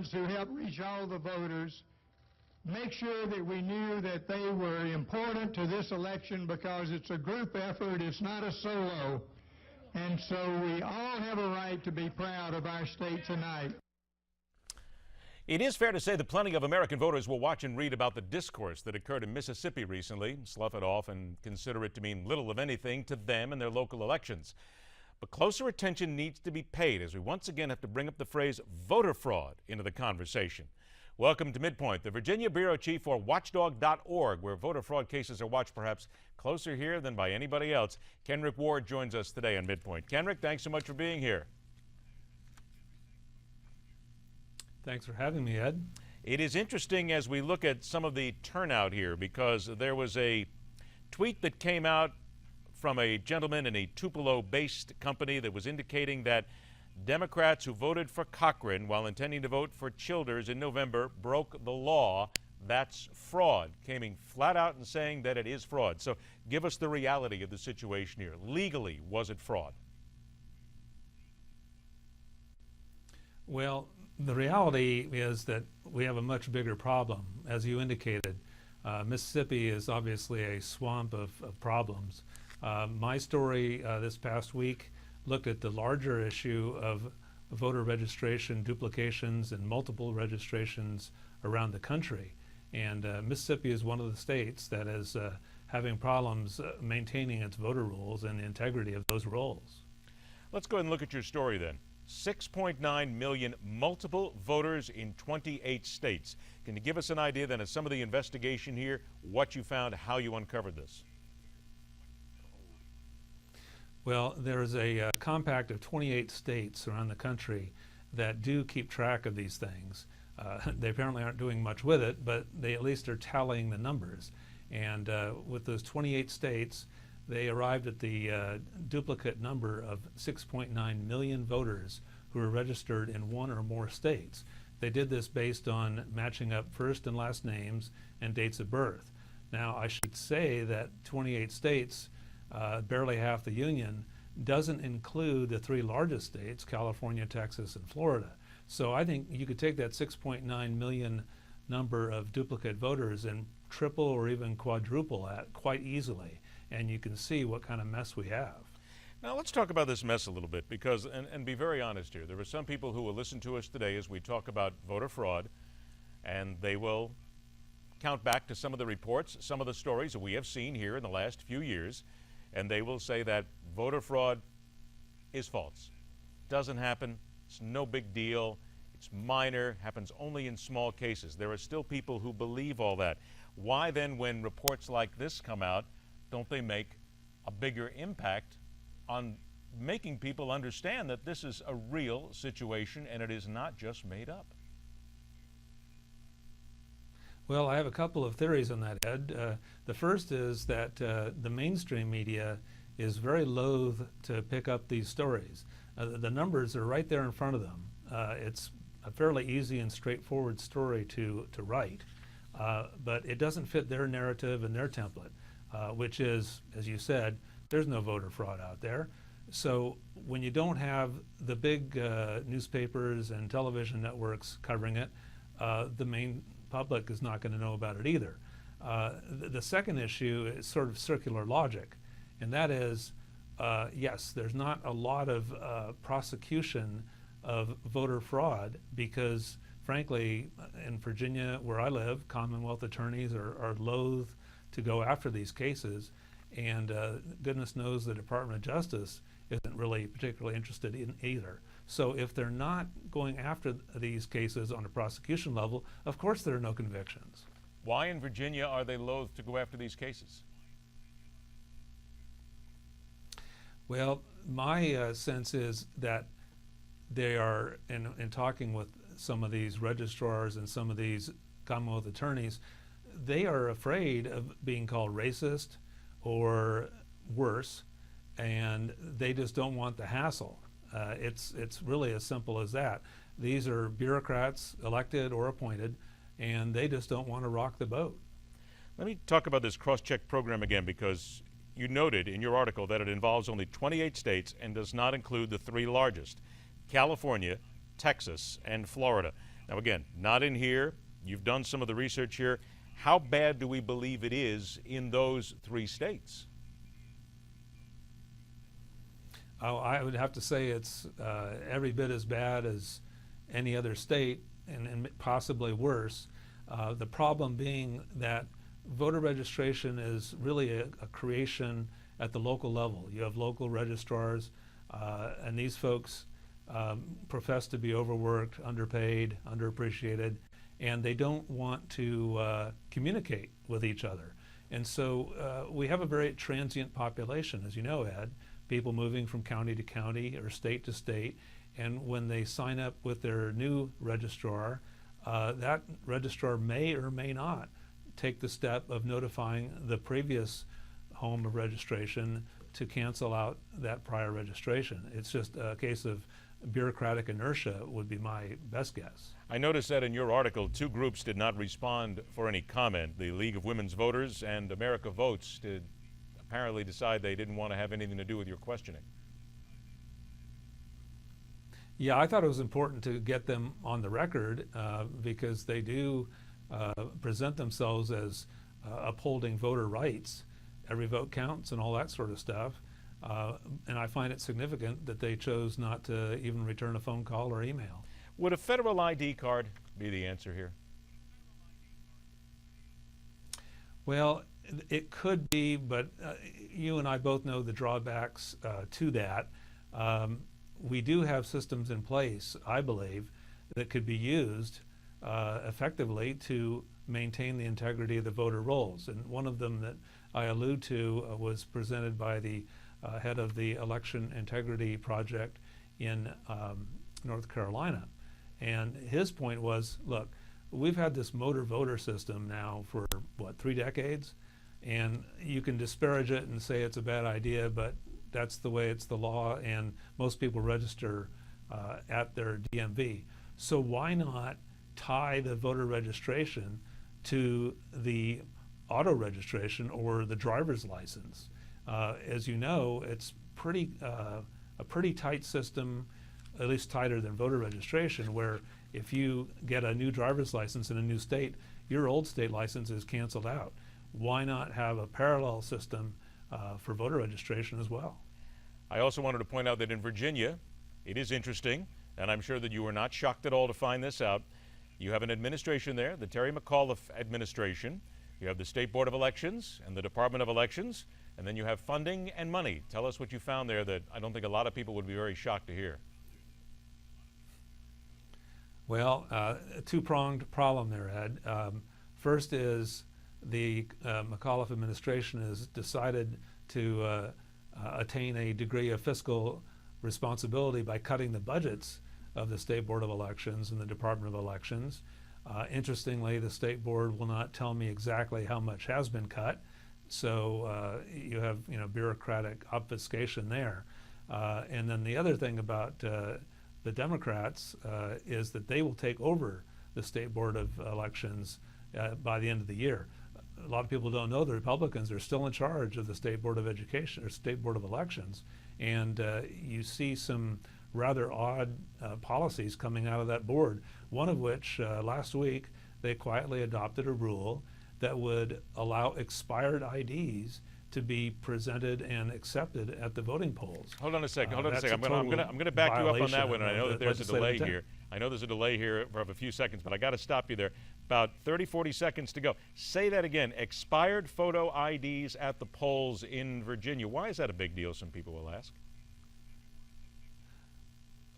ones who helped reach all the voters, make sure that we knew that they were important to this election because it's a group effort, it's not a solo. And so we all have a right to be proud of our state tonight. It is fair to say that plenty of American voters will watch and read about the discourse that occurred in Mississippi recently, slough it off and consider it to mean little of anything to them and their local elections. But closer attention needs to be paid as we once again have to bring up the phrase voter fraud into the conversation. Welcome to Midpoint, the Virginia Bureau Chief for Watchdog.org, where voter fraud cases are watched perhaps closer here than by anybody else. Kenric Ward joins us today on Midpoint. Kenric, thanks so much for being here. Thanks for having me, Ed. It is interesting as we look at some of the turnout here because there was a tweet that came out from a gentleman in a Tupelo-based company that was indicating that Democrats who voted for Cochran while intending to vote for Childers in November broke the law. That's fraud. Coming flat out and saying that it is fraud. So give us the reality of the situation here. Legally, was it fraud? Well, the reality is that we have a much bigger problem. As you indicated, Mississippi is obviously a swamp of problems. My story this past week looked at the larger issue of voter registration duplications and multiple registrations around the country. And Mississippi is one of the states that is having problems maintaining its voter rolls and the integrity of those rolls. Let's go ahead and look at your story then. 6.9 million multiple voters in 28 states. Can you give us an idea then of some of the investigation here, what you found, how you uncovered this? Well, there's a compact of 28 states around the country that do keep track of these things. They apparently aren't doing much with it, but they at least are tallying the numbers. And with those 28 states, they arrived at the duplicate number of 6.9 million voters who are registered in one or more states. They did this based on matching up first and last names and dates of birth. Now, I should say that 28 states, barely half the union, doesn't include the three largest states, California, Texas, and Florida. So I think you could take that 6.9 million number of duplicate voters and triple or even quadruple that quite easily. And you can see what kind of mess we have. Now let's talk about this mess a little bit because, and be very honest here, there are some people who will listen to us today as we talk about voter fraud, and they will count back to some of the reports, some of the stories that we have seen here in the last few years, and they will say that voter fraud is false. Doesn't happen, it's no big deal, it's minor, happens only in small cases. There are still people who believe all that. Why then, when reports like this come out, don't they make a bigger impact on making people understand that this is a real situation and it is not just made up? Well, I have a couple of theories on that, Ed. The first is that the mainstream media is very loath to pick up these stories. The numbers are right there in front of them. It's a fairly easy and straightforward story to write, but it doesn't fit their narrative and their template. Which is, as you said, there's no voter fraud out there. So when you don't have the big newspapers and television networks covering it, the main public is not going to know about it either. The second issue is sort of circular logic, and that is, yes, there's not a lot of prosecution of voter fraud because, frankly, in Virginia, where I live, Commonwealth attorneys are loath to go after these cases, and goodness knows the Department of Justice isn't really particularly interested in either. So if they're not going after these cases on a prosecution level, of course there are no convictions. Why in Virginia are they loath to go after these cases? Well, my sense is that they are, in talking with some of these registrars and some of these Commonwealth attorneys, they are afraid of being called racist or worse, and they just don't want the hassle. It's really as simple as that. These are bureaucrats, elected or appointed, and they just don't want to rock the boat. Let me talk about this cross-check program again, because you noted in your article that it involves only 28 states and does not include the three largest, California, Texas, and Florida. Now again, not in here. You've done some of the research here. How bad do we believe it is in those 3 states? Oh, I would have to say it's every bit as bad as any other state, and possibly worse. The problem being that voter registration is really a creation at the local level. You have local registrars, and these folks profess to be overworked, underpaid, underappreciated, and they don't want to communicate with each other. And so we have a very transient population, as you know, Ed, people moving from county to county or state to state, and when they sign up with their new registrar, that registrar may or may not take the step of notifying the previous home of registration to cancel out that prior registration. It's just a case of bureaucratic inertia would be my best guess. I noticed that in your article, 2 groups did not respond for any comment. The League of Women's Voters and America Votes did apparently decide they didn't want to have anything to do with your questioning. Yeah, I thought it was important to get them on the record because they do present themselves as upholding voter rights. Every vote counts and all that sort of stuff. And I find it significant that they chose not to even return a phone call or email. Would a federal ID card be the answer here? Well, it could be, but you and I both know the drawbacks to that. We do have systems in place, I believe, that could be used effectively to maintain the integrity of the voter rolls. And one of them that I allude to was presented by the head of the Election Integrity Project in North Carolina. And his point was, look, we've had this motor voter system now for, what, 3 decades? And you can disparage it and say it's a bad idea, but that's the way it's the law, and most people register at their DMV. So why not tie the voter registration to the auto registration or the driver's license? As you know, it's a pretty tight system, at least tighter than voter registration, where if you get a new driver's license in a new state, your old state license is canceled out. Why not have a parallel system for voter registration as well? I also wanted to point out that in Virginia, it is interesting, and I'm sure that you were not shocked at all to find this out. You have an administration there, the Terry McAuliffe administration. You have the State Board of Elections and the Department of Elections, and then you have funding and money. Tell us what you found there that I don't think a lot of people would be very shocked to hear. Well, a 2-pronged problem there, Ed. First is the McAuliffe administration has decided to attain a degree of fiscal responsibility by cutting the budgets of the State Board of Elections and the Department of Elections. Interestingly, the State Board will not tell me exactly how much has been cut, so you have bureaucratic obfuscation there. And then the other thing about the Democrats is that they will take over the State Board of Elections by the end of the year. A lot of people don't know the Republicans are still in charge of the State Board of Education or State Board of Elections, and you see some rather odd policies coming out of that board, one of which last week they quietly adopted a rule that would allow expired IDs to be presented and accepted at the voting polls. Hold on a second. I'm going to back you up on that one. And I know that there's a delay intent. here. I know there's a delay here of a few seconds, but I got to stop you there. About 30, 40 seconds to go. Say that again. Expired photo IDs at the polls in Virginia. Why is that a big deal? Some people will ask.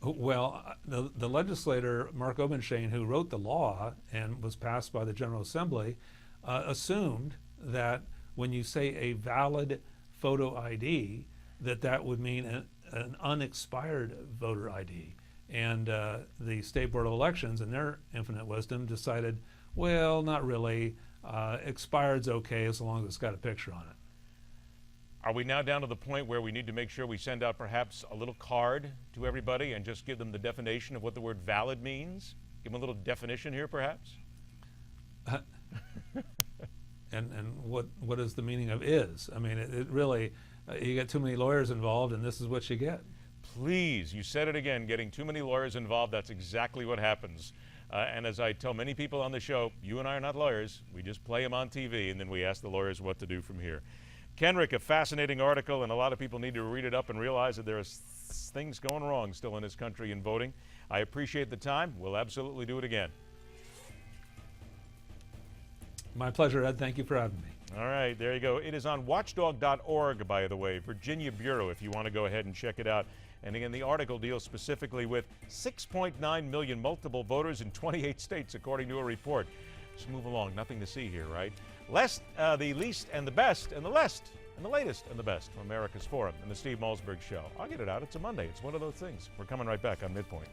Well, the legislator, Mark Obenshain, who wrote the law and was passed by the General Assembly, assumed that when you say a valid photo ID, that would mean an unexpired voter ID. And the State Board of Elections, in their infinite wisdom, decided, well, not really. Expired's okay as long as it's got a picture on it. Are we now down to the point where we need to make sure we send out perhaps a little card to everybody and just give them the definition of what the word valid means? Give them a little definition here, perhaps? And what is the meaning of is? I mean, it really, you get too many lawyers involved, and this is what you get. Please, you said it again, getting too many lawyers involved, that's exactly what happens. And as I tell many people on the show, you and I are not lawyers. We just play them on TV, and then we ask the lawyers what to do from here. Kenric, a fascinating article, and a lot of people need to read it up and realize that there are things going wrong still in this country in voting. I appreciate the time. We'll absolutely do it again. My pleasure, Ed. Thank you for having me. All right, there you go. It is on watchdog.org, by the way, Virginia Bureau, if you want to go ahead and check it out. And again, the article deals specifically with 6.9 million multiple voters in 28 states, according to a report. Let's move along. Nothing to see here, right? The least and the best and the latest and the best from America's Forum and the Steve Malzberg Show. I'll get it out. It's a Monday. It's one of those things. We're coming right back on Midpoint.